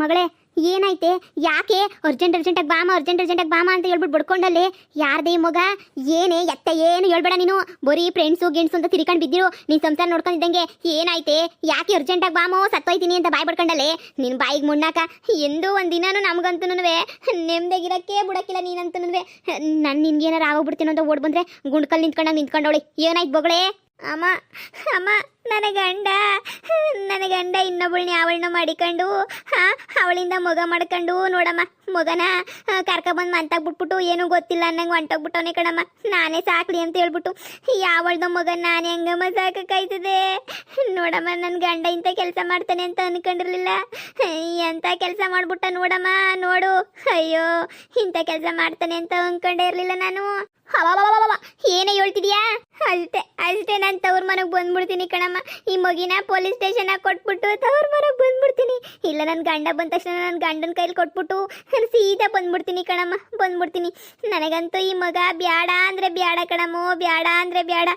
ಮಗಳೇ ಏನಾಯ್ತೆ? ಯಾಕೆ ಅರ್ಜೆಂಟಾಗಿ ಬಾಮ ಅಂತ ಹೇಳ್ಬಿಟ್ಟು ಬಡ್ಕೊಂಡಲ್ಲಿ ಯಾರ್ದೇ ಮಗ? ಏನೇ ಎತ್ತ ಏನು ಹೇಳ್ಬೇಡ ನೀನು. ಬರೀ ಫ್ರೆಂಡ್ಸು ಗೆಣ್ಸು ಅಂತ ತಿರ್ಕೊಂಡು ಬಿದ್ದಿರು. ನೀನು ಸಂಸಾರ ನೋಡ್ಕೊಂಡಿದ್ದಂಗೆ ಏನಾಯ್ತೆ? ಯಾಕೆ ಅರ್ಜೆಂಟಾಗಿ ಬಾಮೋ ಸತ್ತೋಯ್ತೀನಿ ಅಂತ ಬಾಯ್ ಬಡ್ಕೊಂಡಲ್ಲಿ ನಿನ್ನ ಬಾಯಿಗೆ ಮುಣ್ಣಾಕ ಎಂದೂ ಒಂದಿನಾನು ನಮಗಂತೂ ನೆಮ್ಮದಿಗಿರಕ್ಕೆ ಬಿಡಕ್ಕಿಲ್ಲ ನೀನಂತೂ. ನಾನು ನಿನ್ಗೇನಾರು ಆಗೋಗ್ಬಿಡ್ತೀನೋ ಅಂತ ಓಡ್ ಬಂದ್ರೆ ಗುಂಡ್ಕಲ್ಲಿ ನಿಂತ್ಕೊಂಡವಳಿ. ಏನಾಯ್ತು ಬೊಗಳೇ? ಅಮ್ಮ ಅಮ್ಮ ನನ್ನ ಗಂಡ ಇನ್ನೊಬ್ಬಳನ್ನ ಅವಳನ್ನ ಮಾಡಿಕೊಂಡು ಅವಳಿಂದ ಮಗ ಮಾಡ್ಕೊಂಡು ನೋಡಮ್ಮ ಮಗನ ಕರ್ಕೊಬಂದು ಮಂತಾಗ್ಬಿಟ್ಬಿಟ್ಟು ಏನೂ ಗೊತ್ತಿಲ್ಲ ಅನ್ನಂಗೆ ಹೊಂಟೋಗ್ಬಿಟ್ಟವನೇ ಕಣಮ್ಮ. ನಾನೇ ಸಾಕ್ಲಿ ಅಂತ ಹೇಳ್ಬಿಟ್ಟು ಯಾವಳ್ದ ಮಗನ ನಾನು ಹೆಂಗಮ್ಮ ಸಾಕಾಯ್ತದೆ ನೋಡಮ್ಮ. ನನ್ನ ಗಂಡ ಇಂಥ ಕೆಲಸ ಮಾಡ್ತಾನೆ ಅಂತ ಅನ್ಕೊಂಡಿರ್ಲಿಲ್ಲ. ಎಂಥ ಕೆಲಸ ಮಾಡ್ಬಿಟ್ಟ ನೋಡಮ್ಮ. ನೋಡು, ಅಯ್ಯೋ ಇಂಥ ಕೆಲಸ ಮಾಡ್ತಾನೆ ಅಂತ ಅನ್ಕೊಂಡೇ ಇರಲಿಲ್ಲ ನಾನು. ಏನೇ ಹೇಳ್ತಿದ್ಯಾ? ಅಷ್ಟೇ ನಾನು ತವ್ರ ಮನೆಗೆ ಬಂದ್ಬಿಡ್ತೀನಿ ಕಣಮ್ಮ. ಈ ಮಗಿನ ಪೊಲೀಸ್ ಸ್ಟೇಷನ್ ಕೊಟ್ಬಿಟ್ಟು ತವ್ರ ಮನೆಗೆ ಬಂದ್ಬಿಡ್ತೀನಿ. ಇಲ್ಲ ನನ್ನ ಗಂಡ ಬಂದ ತಕ್ಷಣ ನನ್ನ ಗಂಡನ ಕೈಲಿ ಕೊಟ್ಬಿಟ್ಟು ನಾನು ಸೀದಾ ಬಂದ್ಬಿಡ್ತೀನಿ ಕಣಮ್ಮ, ಬಂದ್ಬಿಡ್ತೀನಿ. ನನಗಂತೂ ಈ ಮಗ ಬ್ಯಾಡ ಅಂದರೆ ಬ್ಯಾಡ ಕಣಮ್ಮೋ, ಬ್ಯಾಡ ಅಂದರೆ ಬ್ಯಾಡ.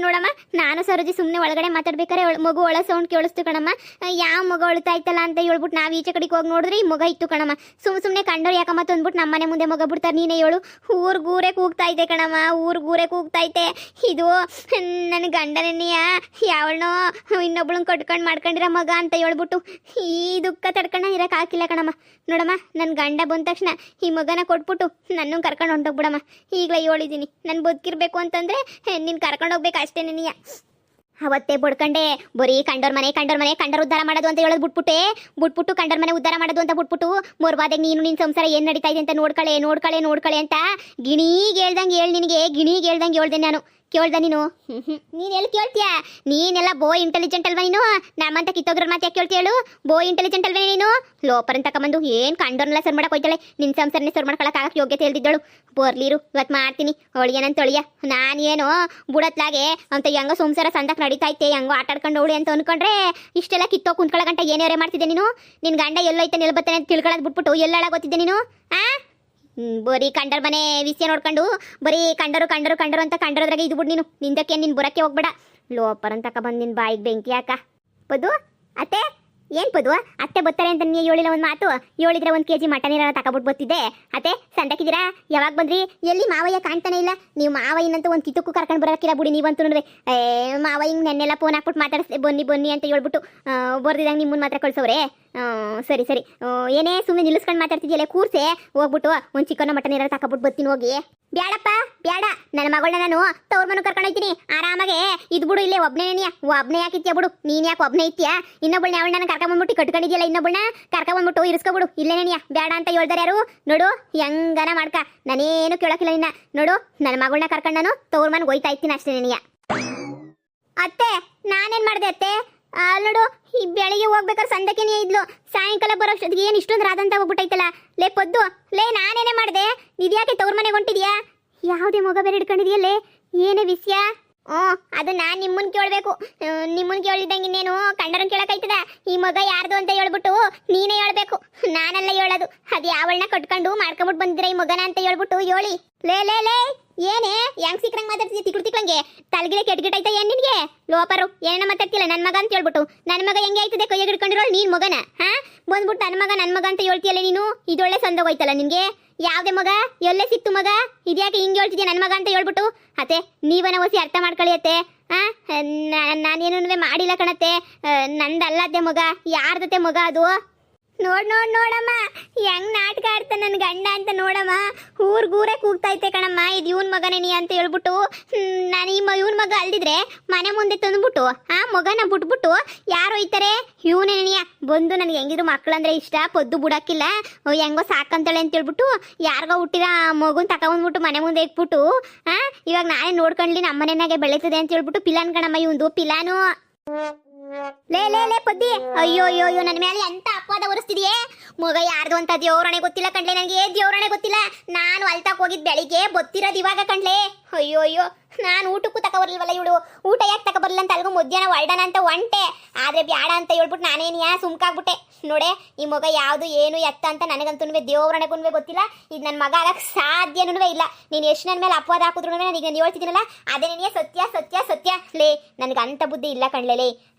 ನೋಡಮ್ಮ, ನಾನು ಸರೋಜಿ ಸುಮ್ಮನೆ ಒಳಗಡೆ ಮಾತಾಡ್ಬೇಕಾರೆ ಮಗು ಒಳ ಸೌಂಡ್ ಕೇಳಿಸ್ತು ಕಣಮ್ಮ. ಯಾವ ಮಗ ಅಳ್ತಾ ಇತ್ತಲ್ಲ ಅಂತ ಹೇಳ್ಬಿಟ್ಟು ನಾವು ಈಚೆ ಕಡೆಗೆ ಹೋಗಿ ನೋಡಿದ್ರೆ ಈ ಮಗ ಇತ್ತು ಕಣಮ್ಮ. ಸುಮ್ಮನೆ ಕಂಡೋರು ಯಾಕಮ್ಮ ತಂದ್ಬಿಟ್ಟು ನಮ್ಮ ಮನೆ ಮುಂದೆ ಮಗ ಬಿಡ್ತಾರೆ. ನೀನೇ ಹೇಳು. ಊರ್ಗೂರೇ ಕೂಗ್ತಾ ಇದೆ ಕಣಮ್ಮ, ಊರ್ಗೂರೇ ಕೂಗ್ತೈತೆ. ಇದು ನನ್ನ ಗಂಡನೆಯ ಯಾವಳನೋ ಇನ್ನೊಬ್ಳನ್ನ ಕಟ್ಕೊಂಡು ಮಾಡ್ಕೊಂಡಿರೋ ಮಗ ಅಂತ ಹೇಳ್ಬಿಟ್ಟು ಈ ದುಃಖ ತಡ್ಕೊಂಡು ಇರಕ್ಕೆ ಹಾಕಿಲ್ಲ ಕಣಮ್ಮ. ನೋಡಮ್ಮ, ನನ್ನ ಗಂಡ ಬಂದ ತಕ್ಷಣ ಈ ಮಗನ ಕೊಟ್ಬಿಟ್ಟು ನನ್ನ ಕರ್ಕೊಂಡು ಹೊಂಟೋಗ್ಬಿಡಮ್ಮ. ಈಗಲೇ ಹೇಳಿದ್ದೀನಿ, ನಾನು ಬದುಕಿರ್ಬೇಕು ಅಂತಂದರೆ ನೀನು ಕರ್ಕೊಂಡು ಹೋಗ್ಬೇಕು ಅಷ್ಟೇ. ನೀಯ ಅವತ್ತೇ ಬಡ್ಕಂಡೆ ಬರೀ ಕಂಡೋರ್ ಉದ್ಧಾರ ಮಾಡೋದು ಅಂತ ಹೇಳೋದು ಬಿಟ್ಬಿಟ್ಟು ಕಂಡೋರ್ ಮನೆ ಉದ್ಧಾರ ಮಾಡೋದು ಅಂತ ಬಿಟ್ಬಿಟ್ಟು ಮೊರ್ವಾದಾಗ ನೀನು ನಿನ್ನ ಸಂಸಾರ ಏನು ನಡೀತಾ ಇದೆ ಅಂತ ನೋಡ್ಕಳೆ ಅಂತ ಗಿಣಿಗೆ ಹೇಳ್ದಂಗೆ ಹೇಳ್ದೆ ನಾನು. ಕೇಳ್ದ ನೀನು ಎಲ್ಲಿ ಕೇಳ್ತೀಯ? ನೀನೆಲ್ಲ ಬೋ ಇಂಟೆಲಿಜೆಂಟ್ ಅಲ್ವಾ ನೀನು? ನಮ್ಮಂತ ಕಿತ್ತೋಗ್ರ ಮಾತು ಯಾಕೆ ಕೇಳ್ತೀಯ ಹೇಳು? ಬೋ ಇಂಟೆಲಿಜೆಂಟ್ ಅಲ್ವೇ ನೀನು? ಲೋಪರ್ ಅಂತ ತಗೊಂಬಂದು ಏನು ಕಂಡೋರ್ನೆಲ್ಲ ಸರ್ ಮಾಡಕ್ಕೆ ಹೋಯ್ತಾಳೆ. ನಿನ್ನ ಸಂಸಾರನೇ ಸರ್ ಮಾಡ್ಕೊಳಕ್ಕಾಗಕ್ಕೆ ಯೋಗ್ಯತೆ ಹೇಳ್ದಿದ್ದಳು. ಬರ್ಲಿರು, ಇವತ್ತು ಮಾಡ್ತೀನಿ ಅವಳಿಗೇನಂತ ಅಳಿಯ. ನಾನೇನು ಬುಡತ್ಲಾಗೆ ಅಂತ ಹೆಂಗೋ ಸಂಸಾರ ಸಂದಕ್ಕೆ ನಡೀತಾ ಐತೆ, ಹೆಂಗೋ ಆಟಾಡ್ಕೊಂಡು ಅವಳಿ ಅಂತ ಅನ್ಕೊಂಡ್ರೆ ಇಷ್ಟೆಲ್ಲ ಕಿತ್ತೋ ಕುಂತ್ಕೊಳ್ಳೋ ಗಂಟ ಏನೇ ಮಾಡ್ತಿದ್ದೆ ನೀನು? ನಿನ್ನ ಗಂಡ ಎಲ್ಲೋಯ್ತಾನೆ ಎಲ್ಲಿ ಬರ್ತಾನೆ ಅಂತ ತಿಳ್ಕೊಳ್ಳೋದು ಬಿಟ್ಬಿಟ್ಟು ಎಲ್ಲಾಳ ಗೊತ್ತಿದ್ದೆ ನೀನು? ಬರೀ ಕಂಡರ್ ಮನೆ ವಿಷಯ ನೋಡ್ಕೊಂಡು ಬರೀ ಕಂಡರು ಅಂತ ಕಂಡರೋದ್ರಾಗ ಇದು ಬಿಡು ನೀನು. ನಿಂದಕ್ಕೆ ನೀನು ಬರೋಕ್ಕೆ ಹೋಗ್ಬೇಡ. ಲೋಪರ್ ಅಂತ ಬಂದು ನಿನ್ನ ಬಾಯಿಗೆ ಬೆಂಕಿ ಯಾಕ? ಪದು ಅತ್ತೆ ಏನು ಪದು ಅತ್ತೆ ಬರ್ತಾರೆ ಅಂತ ನೀ ಹೇಳಿಲ್ಲ ಒಂದು ಮಾತು. ಹೇಳಿದ್ರೆ 1 kg ಮಟನ್ ಇರೋ ತಗೊಬಿಟ್ಟು ಬರ್ತಿದ್ದೆ. ಅತ್ತೆ ಸಂದಕ್ಕಿದ್ದೀರಾ? ಯಾವಾಗ ಬಂದ್ರಿ? ಎಲ್ಲಿ ಮಾವಯ್ಯ ಕಾಣ್ತಾನೆ ಇಲ್ಲ. ನೀವು ಮಾವಯ್ಯನಂತೂ ಒಂದು ಕಿತ್ತಕ್ಕೂ ಕರ್ಕೊಂಡು ಬರೋಕ್ಕಿಲ್ಲ ಬಿಡಿ ನೀವಂತೂ. ಮಾವಯ್ಯ ಹಿಂಗೆ ನೆನ್ನೆಲ್ಲ ಫೋನ್ ಹಾಕ್ಬಿಟ್ಟು ಮಾತಾಡಿಸ್ದೆ ಬನ್ನಿ ಅಂತ ಹೇಳ್ಬಿಟ್ಟು ಬರ್ದಿದ್ದಂಗೆ ನಿಮ್ಮನ್ನು ಮಾತ್ರ ಕಳ್ಸೋರೆ. ಸರಿ ಏನೇ ಸುಮ್ಮನೆ ನಿಲ್ಲಿಸ್ಕೊಂಡು ಮಾತಾಡ್ತಿದ್ಯಲ್ಲ, ಕೂರ್ಸೆ ಹೋಗ್ಬಿಟ್ಟು ಒಂದು ಚಿಕನ್ ಮಟನ್ ಏನಾರು ತಗೊಬಿಟ್ಟು ಬರ್ತೀನಿ ಹೋಗಿ. ಬ್ಯಾಡಪ್ಪ ಬ್ಯಾಡ, ನನ್ನ ಮಗಳನ್ನ ನಾನು ತವ್ರ ಮನೆ ಕರ್ಕೊಂಡು ಹೋಗ್ತೀನಿ ಆರಾಮಾಗೆ. ಇದು ಬಿಡು, ಇಲ್ಲೇ ಒಬ್ನೇ ಯಾಕಿತ್ಯಾ ಬಿಡು. ನೀನು ಯಾಕೆ ಒಬ್ನೇ ಇತ್ಯಾ? ಇನ್ನೊಬ್ಬಳನ್ನ ಅವಳು ನಾನು ಕರ್ಕೊಂಬಂದ್ಬಿಟ್ಟು ಕಟ್ಕೊಂಡಿದ್ಯಲ್ಲ, ಇನ್ನೊಬ್ಬಳನ್ನ ಕರ್ಕೊಂಬಂದ್ಬಿಟ್ಟು ಇರಿಸ್ಕೊಬಿಡು. ಇಲ್ಲೇ ನೆನಿಯ ಬೇಡ ಅಂತ ಹೇಳ್ದಾರೆ ಯಾರು? ನೋಡು ಹೆಂಗನ ಮಾಡ್ಕ, ನಾನೇನು ಕೇಳೋಕಿಲ್ಲ ನಿನ್ನ. ನೋಡು ನನ್ನ ಮಗಳನ್ನ ಕರ್ಕೊಂಡು ನಾನು ತವ್ರ ಮನೆಗೆ ಹೋಯ್ತಾ ಇರ್ತೀನಿ ಅಷ್ಟೇ ನೆನಿಯ. ಅತ್ತೆ ನಾನೇನು ಮಾಡಿದೆ ಅತ್ತೆ? ನೋಡು, ಈ ಬೆಳಿಗ್ಗೆ ಹೋಗ್ಬೇಕಾದ್ರೆ ಸಂದಕ್ಕೇನೆ ಇದ್ಲು, ಸಾಯಂಕಾಲ ಬರೋಷ್ಟೊತ್ತಿಗೆ ಏನು ಇಷ್ಟೊಂದು ರಾದಂತ ಹೋಗ್ಬಿಟ್ಟೈತಲ್ಲ. ಲೇ ಪದ್ದು, ಲೇ ನಾನೇನೇ ಮಾಡಿದೆ? ಇದ್ಯಾಕೆ ತವ್ರ ಮನೆಗೆ ಹೊಂಟಿದ್ಯಾ? ಯಾವುದೇ ಮಗ ಬೇರೆ ಹಿಡ್ಕೊಂಡಿದ್ಯಲ್ಲೇ? ಏನೇ ವಿಷಯ? ಅದು ನಾನು ನಿಮ್ಮನ್ನು ಕೇಳಬೇಕು. ನಿಮ್ಮನ್ನು ಕೇಳಿದ್ದಂಗೆ ಇನ್ನೇನು ಕಂಡರನ್ನು ಕೇಳೋಕ್ಕಾಯ್ತದ? ಈ ಮಗ ಯಾರ್ದು ಅಂತ ಹೇಳ್ಬಿಟ್ಟು ನೀನೇ ಹೇಳ್ಬೇಕು, ನಾನೆಲ್ಲ ಹೇಳೋದು. ಅದು ಯಾವಳನ್ನ ಕಟ್ಕೊಂಡು ಮಾಡ್ಕೊಂಬಿಟ್ಟು ಬಂದಿದ್ರೆ ಈ ಮಗನ ಅಂತ ಹೇಳ್ಬಿಟ್ಟು ಹೇಳಿ. ಲೇ ಏನೇ ಹೆಂಗ್ ಸಿಕ್ಕರಂಗೆ ಮಾತಾಡ್ತಿದ್ಯ? ತಿಕ್ಳಂಗೆ ತಲೆಗಿಲೆ ಕೆಟ್ಗಿಟ್ಟೈತ ಏನ್ ನಿನ್ಗೆ? ಲೋಪರು ಏನ ಮಾತಾಡ್ತಿಲ್ಲ ನನ್ನ ಮಗ ಅಂತ ಹೇಳ್ಬಿಟ್ಟು. ನನ್ನ ಮಗ ಹೆಂಗೆ ಆಯ್ತದೆ ಕೈಯಾಗ ಹಿಡ್ಕೊಂಡಿರೋಳು ನೀನ್ ಮಗನ? ಬಂದ್ಬಿಟ್ಟು ನನ್ನ ಮಗ ಅಂತ ಹೇಳ್ತೀಯಲ್ಲ ನೀನು. ಇದೊಳ್ಳೆ ಸಂದೋಗೋಯ್ತಲ್ಲ ನಿನ್ಗೆ. ಯಾವ್ದೇ ಮಗ? ಎಲ್ಲೇ ಸಿಕ್ತು ಮಗ? ಇದ್ಯಾಕೆ ಹಿಂಗೆ ಹೇಳ್ತಿದ್ಯಾ ನನ್ನ ಮಗ ಅಂತ ಹೇಳ್ಬಿಟ್ಟು? ಅತ್ತೆ ನೀವನ ಓಸಿ ಅರ್ಥ ಮಾಡ್ಕೊಳ್ಳಿ ಅತ್ತೆ. ನಾನೇನು ಮಾಡಿಲ್ಲ ಕಣತ್ತೆ, ನಂದಲ್ಲದ್ದೆ ಮಗ. ಯಾರ್ದತ್ತೆ ಮಗ ಅದು? ನೋಡಮ್ಮ ಹೆಂಗ್ ನಾಟಕ ಆಡ್ತಾನೆ ನನ್ನ ಗಂಡ ಅಂತ ನೋಡಮ್ಮ. ಊರ್ಗೂರೇ ಕೂಗ್ತೈತೆ ಕಣಮ್ಮ, ಇದು ಇವನ್ ಮಗನೇನಿ ಅಂತ ಹೇಳ್ಬಿಟ್ಟು. ನಾನು ಇವನ್ ಮಗ ಅಲ್ದಿದ್ರೆ ಮನೆ ಮುಂದೆ ತಂದ್ಬಿಟ್ಟು ಮಗನ ಬಿಟ್ಬಿಟ್ಟು ಯಾರು ಹೋಯ್ತಾರೆ? ಇವನೇನಿಯ ಬಂದು ನನಗೆ ಹೆಂಗಿದ್ರು ಮಕ್ಕಳಂದ್ರೆ ಇಷ್ಟ, ಪದ್ದು ಬಿಡಕ್ಕಿಲ್ಲ, ಹೆಂಗೋ ಸಾಕಂತಾಳೆ ಅಂತ ಹೇಳ್ಬಿಟ್ಟು ಯಾರಿಗೋ ಹುಟ್ಟಿರ ಮಗುನ್ ತಗೊಂಡ್ಬಿಟ್ಟು ಮನೆ ಮುಂದೆ ಇಟ್ಬಿಟ್ಟು ಇವಾಗ ನಾನೇ ನೋಡ್ಕೊಂಡ್ಲಿ ನಮ್ಮ ಮನೆಯಾಗೆ ಬೆಳೀತದೆ ಅಂತ ಹೇಳ್ಬಿಟ್ಟು ಪಿಲಾನ್ ಕಣಮ್ಮ ಇವಂದು ಪಿಲಾನು. ಲೇ ಪದ್ದಿ, ಅಯ್ಯೋ ನನ್ನ ಮೇಲೆ ಎಂತ ಅಪವಾದ ಹೊರಿಸ್ತಿದೆಯೇ? ಮಗ ಯಾರ್ದು ಅಂತ ದೇವ್ರಣೆ ಗೊತ್ತಿಲ್ಲ ಕಣ್ಲೆ ನನಗೆ. ದೇವ್ರಣೆ ಗೊತ್ತಿಲ್ಲ. ನಾನು ಅಲ್ತಾಕ್ ಹೋಗಿದ್ ಬೆಳಿಗ್ಗೆ ಬತ್ತಿರೋದು ಇವಾಗ ಕಣ್ಲೆ. ಅಯ್ಯೋ ನಾನು ಊಟಕ್ಕೂ ತಗೊಬರ್ಲಿಲ್ವಲ್ಲ ಇವಳು. ಊಟ ಯಾಕೆ ತಗೊಬರ್ಲಿಲ್ಲ ಅಂತ ಅಲ್ಗೂ ಮಧ್ಯಾಹ್ನ ಹೊರಡೋಣ ಅಂತ ಒಂಟೆ. ಆದ್ರೆ ಬ್ಯಾಡ ಅಂತ ಹೇಳ್ಬಿಟ್ಟು ನಾನೇನಿಯಾ ಸುಮ್ಕಾಗ್ಬಿಟ್ಟೆ. ನೋಡೆ ಈ ಮಗ ಯಾವುದು ಏನು ಎತ್ತ ಅಂತ ನನಗಂತೂ ದೇವ್ರಣೆಗೂ ಗೊತ್ತಿಲ್ಲ. ಇದು ನನ್ನ ಮಗ ಆಗಕ್ಕೆ ಸಾಧ್ಯನೂ ಇಲ್ಲ. ನೀನು ಎಷ್ಟು ನನ್ನ ಮೇಲೆ ಅಪವಾದ ಹಾಕಿದ್ರು ನನಗೆ ನಾನು ಹೇಳ್ತಿದ್ದೀನಲ್ಲ ಅದೇ ನೀನೇ ಸತ್ಯ. ಲೇ ನನಗೆ ಅಂಥ ಬುದ್ಧಿ ಇಲ್ಲ ಕಣ್ಲೆ.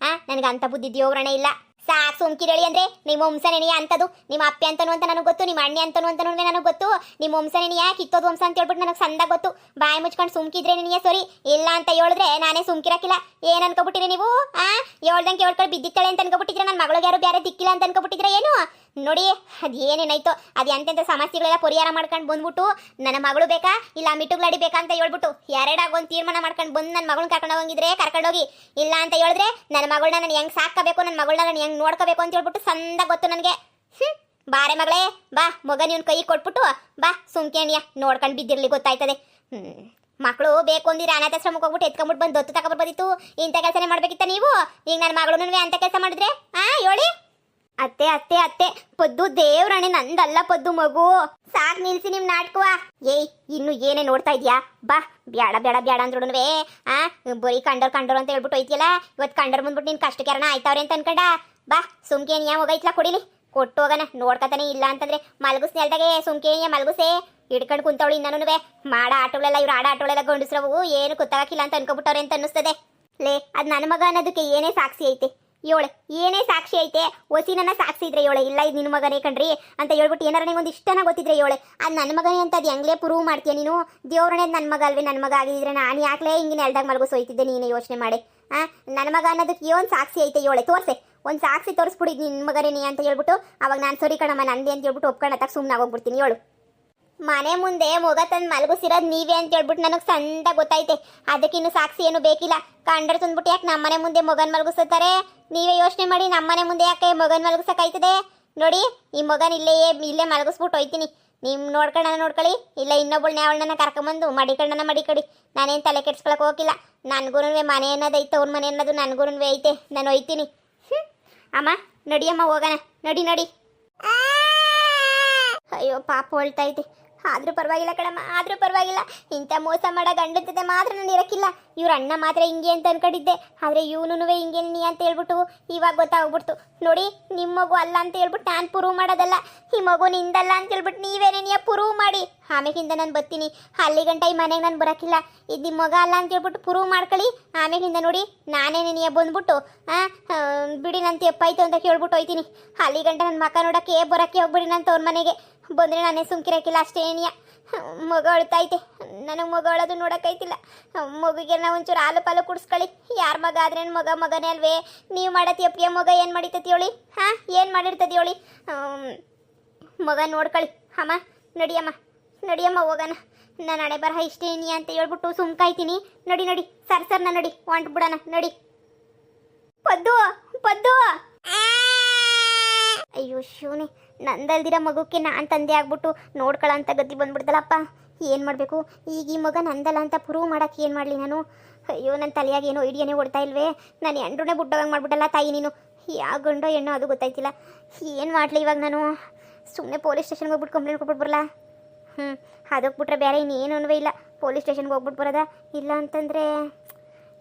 ನನಗೆ ಅಂಥ ಬುದ್ಧಿ ದೇವ್ರಣೆ ಇಲ್ಲ. ಸಾಕ್ ಸುಮ್ಕಿರಳಿ ಅಂದ್ರೆ ನಿಮ್ಮ ವಂಶನೇನಿಯ ಅಂತದು ನಿಮ್ಮ ಅಪ್ಪೆ ಅಂತನು ಅಂತ ನನಗೆ ಗೊತ್ತು ನಿಮ್ಮ ಅಣ್ಣೆ ಅಂತನು ಅಂತ ನನಗೆ ಗೊತ್ತು ನಿಮ್ಮ ವಂಶನೇನಿಯ ಕಿತ್ತೋದು ವಂಶ ಅಂತ ಹೇಳ್ಬಿಟ್ಟು ನನಗೆ ಸಂದ ಗೊತ್ತು ಬಾಯಿ ಮುಚ್ಕೊಂಡು ಸುಮ್ಕಿದ್ರೆ ನಿನಿಯ ಸರಿ ಇಲ್ಲ ಅಂತ ಹೇಳಿದ್ರೆ ನಾನೇ ಸುಮ್ಕಿರಕ್ಕಿಲ್ಲ ಏನ್ ಅನ್ಕೊಬಿಟ್ಟಿರಿ ನೀವು ಹೇಳ್ದಂಗೆ ಹೇಳ್ಕೊಂಡು ಬಿದ್ದಿತ್ತಾಳೆ ಅಂತ ಅನ್ಕೊಬಿಟ್ಟಿದ್ರೆ ನನ್ನ ಮಗಳಿಗೆ ಯಾರು ಬೇರೆ ದಿಕ್ಕಿಲ್ಲ ಅಂತ ಅನ್ಕೊಬಿಟ್ಟಿದ್ರೆ ಏನು ನೋಡಿ ಅದೇನೇನಾಯ್ತು ಅದು ಎಂತೆಂಥ ಸಮಸ್ಯೆಗಳೆಲ್ಲ ಪರಿಹಾರ ಮಾಡ್ಕೊಂಡು ಬಂದ್ಬಿಟ್ಟು ನನ್ನ ಮಗಳು ಬೇಕಾ ಇಲ್ಲ ಮಿಟ್ಟುಗ್ಲಾಡಿ ಬೇಕಾ ಅಂತ ಹೇಳ್ಬಿಟ್ಟು ಎರಡಾಗೊಂದು ತೀರ್ಮಾನ ಮಾಡ್ಕೊಂಡು ಬಂದು ನನ್ನ ಮಗಳನ್ನ ಕರ್ಕೊಂಡು ಹೋಗಿದ್ರೆ ಕರ್ಕೊಂಡೋಗಿ ಇಲ್ಲ ಅಂತ ಹೇಳಿದ್ರೆ ನನ್ನ ಮಗಳನ್ನ ನಾನು ಹೆಂಗ್ ಸಾಕಬೇಕು ನನ್ನ ಮಗಳನ್ನ ನಾನು ಹೆಂಗ್ ನೋಡ್ಕೋಬೇಕು ಅಂತ ಹೇಳ್ಬಿಟ್ಟು ಸಂದ ಗೊತ್ತು ನನಗೆ ಬಾರೆ ಮಗಳೇ ಬಾ ಮಗ ನೀನ್ ಕೈ ಕೊಟ್ಬಿಟ್ಟು ಬಾ ಸುಮ್ಕೇಣಿಯ ನೋಡ್ಕೊಂಡು ಬಿದ್ದಿರ್ಲಿ ಗೊತ್ತಾಯ್ತದೆ ಮಕ್ಕಳು ಬೇಕು ಅಂದಿದ್ರೆ ಅನಾಥಾಶ್ರಮಕ್ಕೆ ಹೋಗ್ಬಿಟ್ಟು ಎತ್ಕೊಂಡ್ಬಿಟ್ಟು ಬಂದು ದತ್ತು ತಗೊಬರ್ಬೋದಿತ್ತು ಇಂಥ ಕೆಲಸನೇ ಮಾಡ್ಬೇಕಿತ್ತ ನೀವು ಈಗ ನನ್ನ ಮಗಳು ಅಂತ ಕೆಲಸ ಮಾಡಿದ್ರೆ ಹೇಳಿ ಅತ್ತೆ ಅತ್ತೆ ಅತ್ತೆ ಪದ್ದು ದೇವ್ರಣೆ ನಂದಲ್ಲ ಪದ್ದು ಮಗು ಸಾಕ್ ನಿಲ್ಸಿ ನಿಮ್ ನಾಟಕವ ಏಯ್ ಇನ್ನು ಏನೇ ನೋಡ್ತಾ ಇದ್ಯಾ ಬಾ ಬ್ಯಾಡ ಬೇಡ ಬೇಡ ಅಂದ್ರುನುವೆ ಬರೀ ಕಂಡೋರ್ ಅಂತ ಹೇಳ್ಬಿಟ್ಟು ಐತಿಯಲ್ಲ ಇವತ್ತು ಕಂಡೋರ್ ಬಂದ್ಬಿಟ್ಟು ನಿನ್ ಕಷ್ಟಕ್ಕೆರಣ ಆಯ್ತಾವ್ರೆ ಅಂತ ಅನ್ಕಂಡ ಬಾ ಸುಮ್ಕೇನಿಯ ಹೋಗೈತ್ಲಾ ಕೊಡಿಲಿ ಕೊಟ್ಟು ಹೋಗನ ನೋಡ್ಕತಾನೆ ಇಲ್ಲ ಅಂತಂದ್ರೆ ಮಲಗುಸ್ ನೆಲ್ದಾಗೆ ಸುಮ್ಕೇನಿಯ ಮಲಗುಸೆ ಹಿಡ್ಕೊಂಡು ಕುಂತವಳು ಇನ್ನನುವೆ ಮಾಡ ಆಟಗಳೆಲ್ಲ ಇವ್ರು ಆಟಗಳೆಲ್ಲ ಗಂಡಸ್ರವು ಏನು ಗೊತ್ತಾಗಿಲ್ಲ ಅಂತ ಅನ್ಕೊಬಿಟ್ಟವ್ರೆ ಅಂತ ಅನ್ನಿಸ್ತದೆ ಲೇ ಅದ್ ನನ್ನ ಮಗ ಅನ್ನೋದಕ್ಕೆ ಏನೇ ಸಾಕ್ಷಿ ಐತೆ ಏಳೆ ಏನೇ ಸಾಕ್ಷಿ ಐತೆ ಒಸಿನನ್ನ ಸಾಕ್ಷಿ ಇದ್ರೆ ಏಳೆ ಇಲ್ಲ ಇದು ನಿನ್ನ ಮಗನೇ ಕಣ್ರಿ ಅಂತ ಹೇಳ್ಬಿಟ್ಟು ಏನಾರ ನಿಂಗೊಂದು ಇಷ್ಟನ ಗೊತ್ತಿದ್ರೆ ಏಳೆ ಅದು ನನ್ನ ಮಗನೇ ಅಂತ ಅದು ಹೆಂಗ್ಲೇ ಪ್ರೂವ್ ಮಾಡ್ತೀಯ ನೀನು ದೇವ್ರನೇ ನನ್ನ ಮಗ ಅಲ್ವೇ ನನ್ನ ಮಗ ಆಗಿದ್ರೆ ನಾನು ಯಾಕ್ಲೇ ಹಿಂಗೆ ನೆಲ್ದಾಗ ಮಲಗಿಸೋಯ್ತಿದ್ದೆ ನೀನು ಯೋಚನೆ ಮಾಡಿ ನನ್ನ ಮಗ ಅನ್ನೋದಕ್ಕೆ ಒಂದು ಸಾಕ್ಷಿ ಐತೆ ಏಳೆ ತೋರ್ಸೆ ಒಂದು ಸಾಕ್ಷಿ ತೋರಿಸ್ಬಿಡಿ ನಿನ್ನ ಮಗನೇ ನೀ ಅಂತ ಹೇಳ್ಬಿಟ್ಟು ಅವಾಗ ನಾನು ಸರಿ ಕಣಮ್ಮ ನಂದೆ ಅಂತ ಹೇಳ್ಬಿಟ್ಟು ಒಪ್ಕೊಂಡತ್ತಾಗ ಸುಮ್ಮನೆ ಆಗೋಗ್ಬಿಡ್ತೀನಿ ಹೇಳು ಮನೆ ಮುಂದೆ ಮೊಗ ತಂದು ಮಲಗಿಸಿರೋದು ನೀವೇ ಅಂತ ಹೇಳ್ಬಿಟ್ಟು ನನಗೆ ಸಂದ ಗೊತ್ತೈತೆ ಅದಕ್ಕಿನ್ನು ಸಾಕ್ಷಿ ಏನು ಬೇಕಿಲ್ಲ ಕಂಡರ್ ತಂದ್ಬಿಟ್ಟು ಯಾಕೆ ನಮ್ಮನೆ ಮುಂದೆ ಮೊಗನ್ ಮಲಗಿಸ್ತಾರೆ ನೀವೇ ಯೋಚನೆ ಮಾಡಿ ನಮ್ಮನೆ ಮುಂದೆ ಯಾಕೆ ಮೊಗನ್ ಮಲಗಿಸೋಕಾಯ್ತದೆ ನೋಡಿ ಈ ಮೊಗನ್ ಇಲ್ಲೇ ಮಲಗಿಸ್ಬಿಟ್ಟು ಹೋಯ್ತೀನಿ ನೀವು ನೋಡ್ಕೊಳ್ಳಿ ಇಲ್ಲ ಇನ್ನೊಬ್ಬಳನ್ನ ಅವಳನ್ನ ಕರ್ಕೊಂಬಂದು ಮಡಿಕಡಿ ನಾನೇನು ತಲೆ ಕೆಡ್ಸ್ಕೊಳಕ್ಕೆ ಹೋಗಿಲ್ಲ ನನಗೂ ಮನೆ ಅನ್ನೋದೈತೆ ಅವ್ರ ಮನೆ ಅನ್ನೋದು ನನಗೂ ಐತೆ ನಾನು ಹೋಯ್ತೀನಿ ಅಮ್ಮ ನಡಿಯಮ್ಮ ಹೋಗೋಣ ನಡಿ ಅಯ್ಯೋ ಪಾಪ ಹೊಳ್ತೈತೆ ಆದ್ರೂ ಪರವಾಗಿಲ್ಲ ಕಣಮ್ಮ ಆದ್ರೂ ಪರವಾಗಿಲ್ಲ ಇಂಥ ಮೋಸ ಮಾಡೋ ಗಂಡನ ಜೊತೆ ಮಾತ್ರ ನಾನು ಇರಕ್ಕಿಲ್ಲ ಇವ್ರ ಅಣ್ಣ ಮಾತ್ರ ಹಿಂಗೆ ಅಂತ ಅನ್ಕೊಂಡಿದ್ದೆ ಆದರೆ ಇವನು ಹಿಂಗೆ ನೀ ಅಂತ ಹೇಳ್ಬಿಟ್ಟು ಇವಾಗ ಗೊತ್ತಾಗ್ಬಿಡ್ತು ನೋಡಿ ನಿಮ್ಮ ಮಗು ಅಲ್ಲ ಅಂತ ಹೇಳ್ಬಿಟ್ಟು ನಾನು ಪ್ರೂವ್ ಮಾಡೋದಲ್ಲ ಈ ಮಗು ನಿಂದಲ್ಲ ಅಂತ ಹೇಳ್ಬಿಟ್ಟು ನೀವೇನೇ ನೀ ಪ್ರೂವ್ ಮಾಡಿ ಆಮೇಲಿಂದ ನಾನು ಬರ್ತೀನಿ ಅಲ್ಲಿ ಗಂಟ ಈ ಮನೆಗೆ ನಾನು ಬರೋಕ್ಕಿಲ್ಲ ಇದು ನಿಮ್ಮ ಮಗ ಅಲ್ಲ ಅಂತ ಹೇಳ್ಬಿಟ್ಟು ಪ್ರೂವ್ ಮಾಡ್ಕೊಳ್ಳಿ ಆಮೇಲಿಂದ ನೋಡಿ ನಾನೇ ನೀ ಬಂದ್ಬಿಟ್ಟು ಬಿಡಿ ನನ್ನ ತೆಪ್ಪಾಯ್ತು ಅಂತ ಕೇಳ್ಬಿಟ್ಟು ಹೋಯ್ತೀನಿ ಅಲ್ಲಿ ಗಂಟ ನನ್ನ ಮಕ್ಕ ನೋಡೋಕ್ಕೆ ಬರೋಕ್ಕೆ ಹೋಗ್ಬಿಡಿ ನಾನು ತವ್ರ ಮನೆಗೆ ಬಂದರೆ ನಾನೇ ಸುಮ್ಕಿರಕ್ಕಿಲ್ಲ ಅಷ್ಟೇನಿಯ ಮಗ ಅಳ್ತೈತೆ ನನಗೆ ಮಗ ಅಳೋದು ನೋಡೋಕ್ಕೈತಿಲ್ಲ ಮಗುಗೆ ನಾವು ಒಂಚೂರು ಹಾಲು ಪಾಲು ಕುಡಿಸ್ಕೊಳ್ಳಿ ಯಾರ ಮಗ ಆದ್ರೆ ಮಗನೇ ಅಲ್ವೇ ನೀವು ಮಾಡತ್ತಿ ಅಪ್ಪಿಯ ಮಗ ಏನು ಮಾಡಿರ್ತತಿ ಹೇಳಿ ಏನು ಮಾಡಿರ್ತತಿ ಹೇಳಿ ಮಗ ನೋಡ್ಕೊಳ್ಳಿ ಅಮ್ಮ ನಡಿಯಮ್ಮ ಹೋಗೋಣ ನಾನು ಹಣೆ ಬರಹ ಇಷ್ಟೇನಿ ಅಂತ ಹೇಳ್ಬಿಟ್ಟು ಸುಮ್ಕಾಯ್ತೀನಿ ನಡಿ ಸರ್ನ ನಡಿ ಹೊಂಟ್ಬಿಡೋಣ ನಡಿ ಪದ್ದು ಅಯ್ಯೋ ಶಿವನೇ ನಂದಲ್ದಿರ ಮಗುಕ್ಕೆ ನಾನು ತಂದೆ ಆಗ್ಬಿಟ್ಟು ನೋಡ್ಕೊಳ್ಳೋ ಗತಿ ಬಂದ್ಬಿಡ್ತಲ್ಲಪ್ಪ ಏನು ಮಾಡಬೇಕು ಈಗ ಈ ಮಗ ನಂದಲ್ಲ ಅಂತ ಪ್ರೂವ್ ಮಾಡೋಕ್ಕೆ ಏನು ಮಾಡಲಿ ನಾನು ಅಯ್ಯೋ ನನ್ನ ತಲೆಯಾಗ ಏನೋ ಇಡಿಯೇ ಓಡ್ತಾ ಇಲ್ವೇ ನಾನು ಎಂಡ್ರನ್ನೇ ಬುಡ್ಡೋಗಂಗೆ ಮಾಡ್ಬಿಟ್ಟಲ್ಲ ತಾಯಿ ನೀನು ಯಾವ ಗಂಡೋ ಹೆಣ್ಣೋ ಅದು ಗೊತ್ತಾಯ್ತಿಲ್ಲ ಏನು ಮಾಡಲಿ ಇವಾಗ ನಾನು ಸುಮ್ಮನೆ ಪೊಲೀಸ್ ಸ್ಟೇಷನ್ಗೆ ಹೋಗ್ಬಿಟ್ಟು ಕಂಪ್ಲೇಂಟ್ ಕೊಟ್ಬಿಟ್ಟು ಬರಲ್ಲ ಅದಕ್ಕೆ ಬಿಟ್ರೆ ಬೇರೆ ಇನ್ನೇನೂ ಇಲ್ಲ ಪೊಲೀಸ್ ಸ್ಟೇಷನ್ಗೆ ಹೋಗ್ಬಿಟ್ಟು ಬರೋದಾ ಇಲ್ಲ ಅಂತಂದರೆ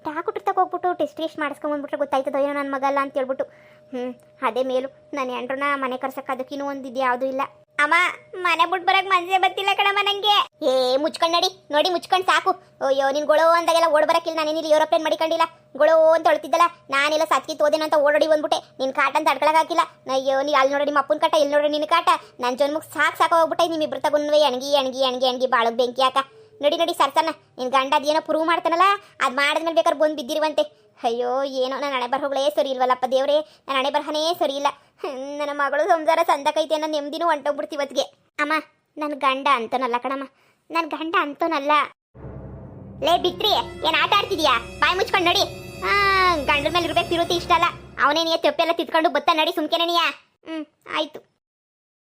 ಡಾಕ್ಟ್ರ್ ತಗ ಹೋಗ್ಬಿಟ್ಟು ಟೆಸ್ಟ್ ಮಾಡಿಸ್ಕೊಂಬಂದ್ಬಿಟ್ರೆ ಗೊತ್ತಾಯ್ತದೋ ಏನೋ ನನ್ನ ಮಗ ಅಲ್ಲ ಅಂತ ಹೇಳ್ಬಿಟ್ಟು ಅದೇ ಮೇಲು ನಾನು ಎಂಡ್ರನ್ನ ಮನೆ ಕರ್ಸಕ್ಕೆ ಅದಕ್ಕಿನ್ನೂ ಒಂದಿದ್ದು ಯಾವುದೂ ಇಲ್ಲ ಅಮ್ಮ ಮನೆ ಬಿಟ್ಟು ಬರಕ್ಕೆ ಮನಸ್ಸೇ ಬರ್ತಿಲ್ಲ ಕಣಮ್ಮ ನನಗೆ ಮುಚ್ಕೊಂಡು ನೋಡಿ ಮುಚ್ಕೊಂಡು ಸಾಕು ಅಯ್ಯೋ ನೀನು ಗೊಳೋ ಅಂದಾಗೆಲ್ಲ ಓಡ್ ಬರಕ್ಕಿಲ್ಲ ನಾನೇನಿಲ್ಲ ಏರೋಪ್ಲೇನ್ ಮಾಡಿಕೊಂಡಿಲ್ಲ ಗೊಳೋ ಅಂತ ಹೇಳ್ತಿದ್ದಲ್ಲ ನಾನೆಲ್ಲ ಸತ್ಕಿ ತೋದೇನೋ ಅಂತ ಓಡೋಡಿ ಬಂದ್ಬಿಟ್ಟೆ ನಿನ್ನ ಕಾಟ ಅಂತ ತಡ್ಕೊಳಕ್ಕಾಗಿಲ್ಲ ಅಯ್ಯೋ ನೀ ಅಲ್ಲಿ ನೋಡಿ ನಿಮ್ಮ ಅಪ್ಪನ ಕಾಟ ಇಲ್ಲಿ ನೋಡ್ರಿ ನಿನ್ನ ಕಾಟ ನನ್ನ ಜನ್ಮಕ್ಕೆ ಸಾಕು ಹೋಗ್ಬಿಟ್ಟೆ ನಿಮ್ಮಿಬ್ರು ತಗೊಂಡ್ವೆ ಎಣ್ಗಿ ಬಾಳಗ್ ಬೆಂಕಿ ಯಾಕ ನಡಿ ಸರ್ಸನ್ನ ನಿನ್ನ ಗಂಡ ಅದೇನೋ ಪ್ರೂವ್ ಮಾಡ್ತಾನಲ್ಲ ಅದು ಮಾಡಿದ್ಮೇಲೆ ಬೇಕಾದ್ರೆ ಬಂದು ಬಿದ್ದಿರುವಂತೆ ಅಯ್ಯೋ ಏನೋ ನನ್ನ ಹಣೆ ಬರಹಗಳೇ ಸರಿ ಇಲ್ವಲ್ಲಪ್ಪ ದೇವ್ರೆ ನನ್ನ ಹಣೆ ಬರಹನೇ ಸರಿ ಇಲ್ಲ ನನ್ನ ಮಗಳು ಸಂಸಾರ ಸಂದಕೈತೆ ಅನ್ನೋ ನೆಮ್ಮದಿನೂ ಹೊಂಟೋಗ್ಬಿಡ್ತೀವಿ ಇವತ್ತಿಗೆ ಅಮ್ಮ ನನ್ನ ಗಂಡ ಅಂತನಲ್ಲ ಕಣಮ್ಮ ನನ್ನ ಗಂಡ ಅಂತನಲ್ಲ ಲೇ ಬಿತ್ರಿ ಏನು ಆಟ ಆಡ್ತಿದ್ಯಾ ಬಾಯಿ ಮುಚ್ಕೊಂಡು ನಡಿ ಗಂಡನ ಮೇಲೆ ಇರ್ಬೇಕು ತಿರುತಿ ಇಷ್ಟ ಅಲ್ಲ ಅವನೇ ನೀ ತೆಪ್ಪೆಲ್ಲ ತಿತ್ಕೊಂಡು ಬತ್ತ ನಡಿ ಸುಮ್ಕೆನೇ ನೀಯ ಆಯ್ತು